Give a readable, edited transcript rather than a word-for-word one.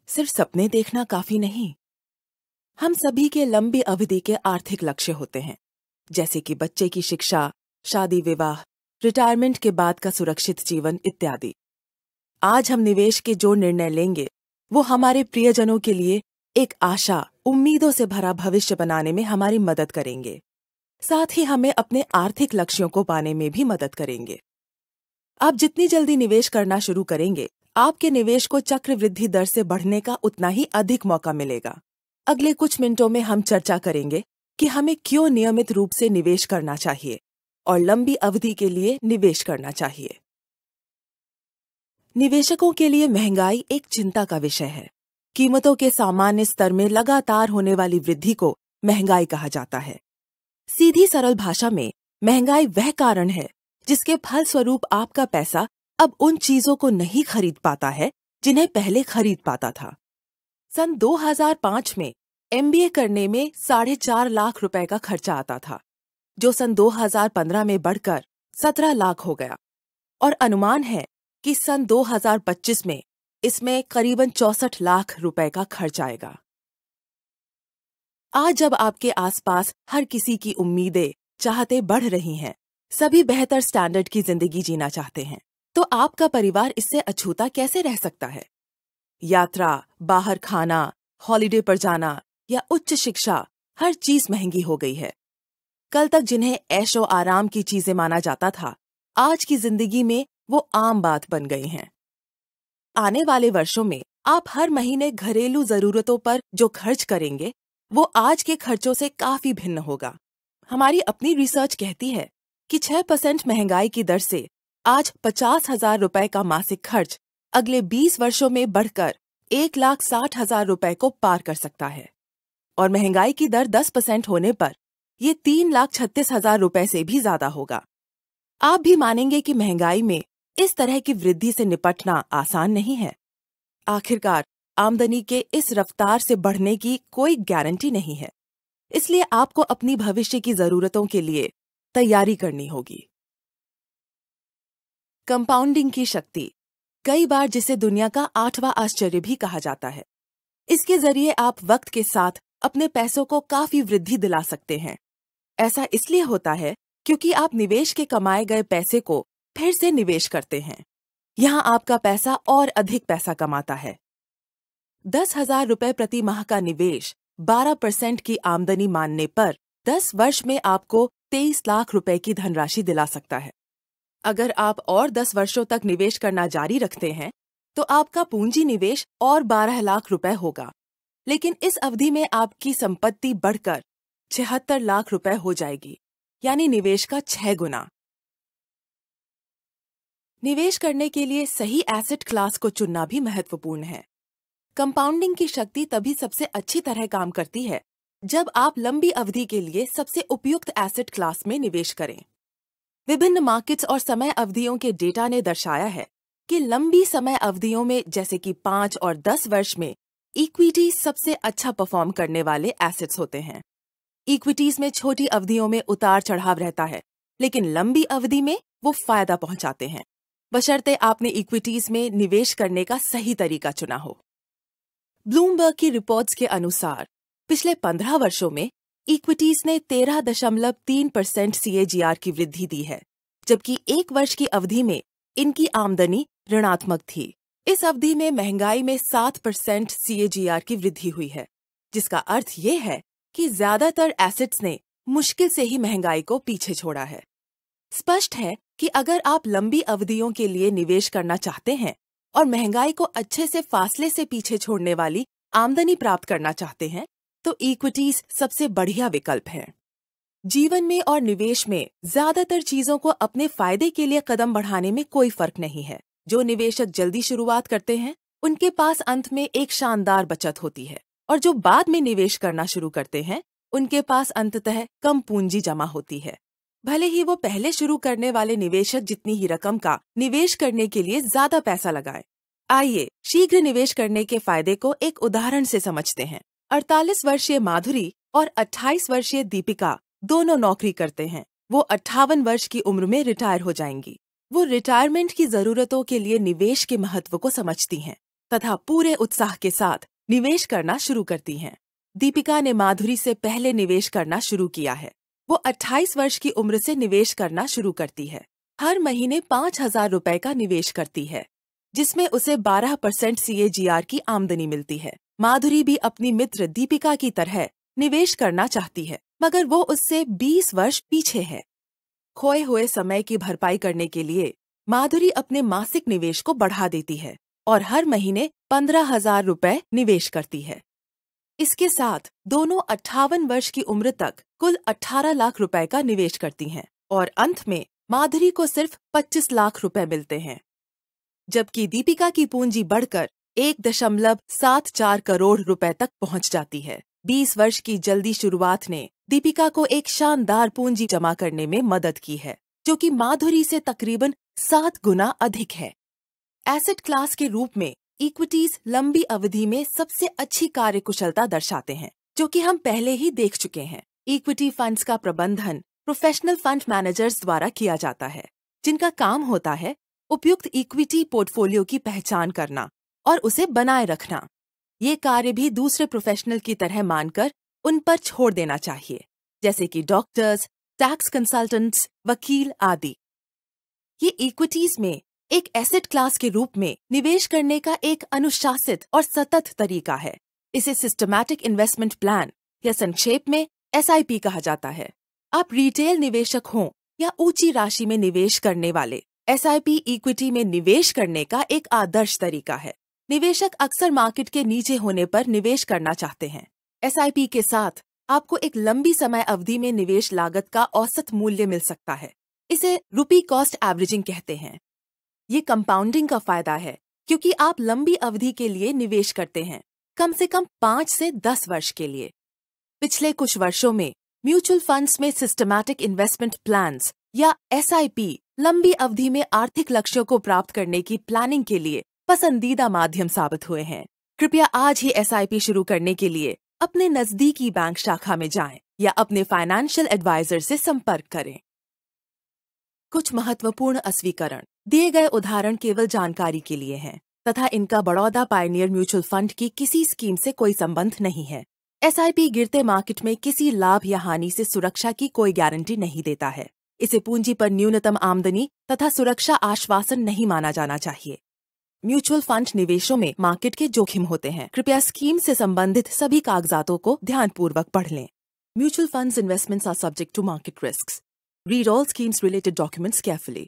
सिर्फ सपने देखना काफी नहीं। हम सभी के लंबी अवधि के आर्थिक लक्ष्य होते हैं, जैसे कि बच्चे की शिक्षा, शादी विवाह, रिटायरमेंट के बाद का सुरक्षित जीवन इत्यादि। आज हम निवेश के जो निर्णय लेंगे वो हमारे प्रियजनों के लिए एक आशा, उम्मीदों से भरा भविष्य बनाने में हमारी मदद करेंगे। साथ ही हमें अपने आर्थिक लक्ष्यों को पाने में भी मदद करेंगे। आप जितनी जल्दी निवेश करना शुरू करेंगे, आपके निवेश को चक्रवृद्धि दर से बढ़ने का उतना ही अधिक मौका मिलेगा। अगले कुछ मिनटों में हम चर्चा करेंगे कि हमें क्यों नियमित रूप से निवेश करना चाहिए और लंबी अवधि के लिए निवेश करना चाहिए। निवेशकों के लिए महंगाई एक चिंता का विषय है। कीमतों के सामान्य स्तर में लगातार होने वाली वृद्धि को महंगाई कहा जाता है। सीधी सरल भाषा में महंगाई वह कारण है जिसके फलस्वरूप आपका पैसा अब उन चीजों को नहीं खरीद पाता है जिन्हें पहले खरीद पाता था। सन 2005 में MBA करने में 4.5 लाख रुपए का खर्चा आता था, जो सन 2015 में बढ़कर 17 लाख हो गया और अनुमान है कि सन 2025 में इसमें करीबन 64 लाख रुपए का खर्च आएगा। आज जब आपके आसपास हर किसी की उम्मीदें, चाहते बढ़ रही हैं, सभी बेहतर स्टैंडर्ड की जिंदगी जीना चाहते हैं, तो आपका परिवार इससे अछूता कैसे रह सकता है? यात्रा, बाहर खाना, हॉलिडे पर जाना या उच्च शिक्षा, हर चीज महंगी हो गई है। कल तक जिन्हें ऐशो आराम की चीजें माना जाता था, आज की जिंदगी में वो आम बात बन गई हैं। आने वाले वर्षों में आप हर महीने घरेलू जरूरतों पर जो खर्च करेंगे, वो आज के खर्चों से काफी भिन्न होगा। हमारी अपनी रिसर्च कहती है कि 6% महंगाई की दर से आज 50,000 रुपए का मासिक खर्च अगले 20 वर्षों में बढ़कर 1,60,000 रुपए को पार कर सकता है और महंगाई की दर 10% होने पर ये 3,36,000 रुपए से भी ज्यादा होगा। आप भी मानेंगे कि महंगाई में इस तरह की वृद्धि से निपटना आसान नहीं है। आखिरकार आमदनी के इस रफ्तार से बढ़ने की कोई गारंटी नहीं है, इसलिए आपको अपनी भविष्य की जरूरतों के लिए तैयारी करनी होगी। कंपाउंडिंग की शक्ति, कई बार जिसे दुनिया का 8वां आश्चर्य भी कहा जाता है। इसके जरिए आप वक्त के साथ अपने पैसों को काफी वृद्धि दिला सकते हैं। ऐसा इसलिए होता है क्योंकि आप निवेश के कमाए गए पैसे को फिर से निवेश करते हैं। यहाँ आपका पैसा और अधिक पैसा कमाता है। 10,000 रुपए प्रति माह का निवेश 12% की आमदनी मानने पर 10 वर्ष में आपको 23 लाख रुपए की धनराशि दिला सकता है। अगर आप और 10 वर्षों तक निवेश करना जारी रखते हैं, तो आपका पूंजी निवेश और 12 लाख रुपए होगा, लेकिन इस अवधि में आपकी संपत्ति बढ़कर 76 लाख रुपए हो जाएगी, यानी निवेश का 6 गुना। निवेश करने के लिए सही एसेट क्लास को चुनना भी महत्वपूर्ण है। कंपाउंडिंग की शक्ति तभी सबसे अच्छी तरह काम करती है जब आप लंबी अवधि के लिए सबसे उपयुक्त एसेट क्लास में निवेश करें। विभिन्न मार्केट्स और समय अवधियों के डेटा ने दर्शाया है कि लंबी समय अवधियों में, जैसे कि 5 और 10 वर्ष में, इक्विटी सबसे अच्छा परफॉर्म करने वाले एसेट्स होते हैं। इक्विटीज में छोटी अवधियों में उतार चढ़ाव रहता है, लेकिन लंबी अवधि में वो फायदा पहुंचाते हैं, बशर्ते आपने इक्विटीज में निवेश करने का सही तरीका चुना हो। ब्लूमबर्ग की रिपोर्ट्स के अनुसार पिछले 15 वर्षों में इक्विटीज ने 13.3% CAGR की वृद्धि दी है, जबकि 1 वर्ष की अवधि में इनकी आमदनी ऋणात्मक थी। इस अवधि में महंगाई में 7% CAGR की वृद्धि हुई है, जिसका अर्थ ये है कि ज्यादातर एसेट्स ने मुश्किल से ही महंगाई को पीछे छोड़ा है। स्पष्ट है कि अगर आप लंबी अवधियों के लिए निवेश करना चाहते हैं और महंगाई को अच्छे से फासले से पीछे छोड़ने वाली आमदनी प्राप्त करना चाहते हैं, तो इक्विटीज सबसे बढ़िया विकल्प है। जीवन में और निवेश में ज्यादातर चीजों को अपने फायदे के लिए कदम बढ़ाने में कोई फर्क नहीं है। जो निवेशक जल्दी शुरुआत करते हैं, उनके पास अंत में एक शानदार बचत होती है, और जो बाद में निवेश करना शुरू करते हैं, उनके पास अंततः कम पूंजी जमा होती है। भले ही वो पहले शुरू करने वाले निवेशक जितनी ही रकम का निवेश करने के लिए ज्यादा पैसा लगाए। आइए शीघ्र निवेश करने के फायदे को एक उदाहरण से समझते हैं। 48 वर्षीय माधुरी और 28 वर्षीय दीपिका दोनों नौकरी करते हैं। वो 58 वर्ष की उम्र में रिटायर हो जाएंगी। वो रिटायरमेंट की जरूरतों के लिए निवेश के महत्व को समझती हैं। तथा पूरे उत्साह के साथ निवेश करना शुरू करती हैं। दीपिका ने माधुरी से पहले निवेश करना शुरू किया है। वो 28 वर्ष की उम्र से निवेश करना शुरू करती है। हर महीने 5,000 रुपए का निवेश करती है, जिसमें उसे 12% CAGR की आमदनी मिलती है। माधुरी भी अपनी मित्र दीपिका की तरह निवेश करना चाहती है, मगर वो उससे 20 वर्ष पीछे है। खोए हुए समय की भरपाई करने के लिए माधुरी अपने मासिक निवेश को बढ़ा देती है और हर महीने 15,000 रुपए निवेश करती है। इसके साथ दोनों 58 वर्ष की उम्र तक कुल 18 लाख रुपए का निवेश करती हैं और अंत में माधुरी को सिर्फ 25 लाख रुपए मिलते हैं, जबकि दीपिका की पूंजी बढ़कर 1.74 करोड़ रुपए तक पहुंच जाती है। 20 वर्ष की जल्दी शुरुआत ने दीपिका को एक शानदार पूंजी जमा करने में मदद की है, जो कि माधुरी से तकरीबन 7 गुना अधिक है। एसेट क्लास के रूप में इक्विटीज लंबी अवधि में सबसे अच्छी कार्यकुशलता दर्शाते हैं, जो कि हम पहले ही देख चुके हैं। इक्विटी फंड्स का प्रबंधन प्रोफेशनल फंड मैनेजर्स द्वारा किया जाता है, जिनका काम होता है उपयुक्त इक्विटी पोर्टफोलियो की पहचान करना और उसे बनाए रखना। ये कार्य भी दूसरे प्रोफेशनल की तरह मानकर उन पर छोड़ देना चाहिए, जैसे कि डॉक्टर्स, टैक्स कंसल्टेंट्स, वकील आदि। ये इक्विटीज में एक एसेट क्लास के रूप में निवेश करने का एक अनुशासित और सतत तरीका है। इसे सिस्टमैटिक इन्वेस्टमेंट प्लान या संक्षेप में SIP कहा जाता है। आप रिटेल निवेशक हों या ऊंची राशि में निवेश करने वाले, SIP इक्विटी में निवेश करने का एक आदर्श तरीका है। निवेशक अक्सर मार्केट के नीचे होने पर निवेश करना चाहते हैं। SIP के साथ आपको एक लंबी समय अवधि में निवेश लागत का औसत मूल्य मिल सकता है। इसे रुपी कॉस्ट एवरेजिंग कहते हैं। ये कंपाउंडिंग का फायदा है, क्योंकि आप लंबी अवधि के लिए निवेश करते हैं, कम से कम 5 से 10 वर्ष के लिए। पिछले कुछ वर्षों में म्यूचुअल फंड्स में सिस्टमैटिक इन्वेस्टमेंट प्लान्स या SIP लंबी अवधि में आर्थिक लक्ष्यों को प्राप्त करने की प्लानिंग के लिए पसंदीदा माध्यम साबित हुए हैं। कृपया आज ही SIP शुरू करने के लिए अपने नजदीकी बैंक शाखा में जाएं या अपने फाइनेंशियल एडवाइजर से संपर्क करें। कुछ महत्वपूर्ण अस्वीकरण दिए गए उदाहरण केवल जानकारी के लिए हैं तथा इनका बड़ौदा पायनियर म्यूचुअल फंड की किसी स्कीम से कोई संबंध नहीं है। SIP गिरते मार्केट में किसी लाभ या हानि से सुरक्षा की कोई गारंटी नहीं देता है। इसे पूंजी पर न्यूनतम आमदनी तथा सुरक्षा आश्वासन नहीं माना जाना चाहिए। म्यूचुअल फंड निवेशों में मार्केट के जोखिम होते हैं। कृपया स्कीम से संबंधित सभी कागजातों को ध्यानपूर्वक पढ़ लें। Mutual funds investments are subject to market risks. Read all schemes related documents carefully.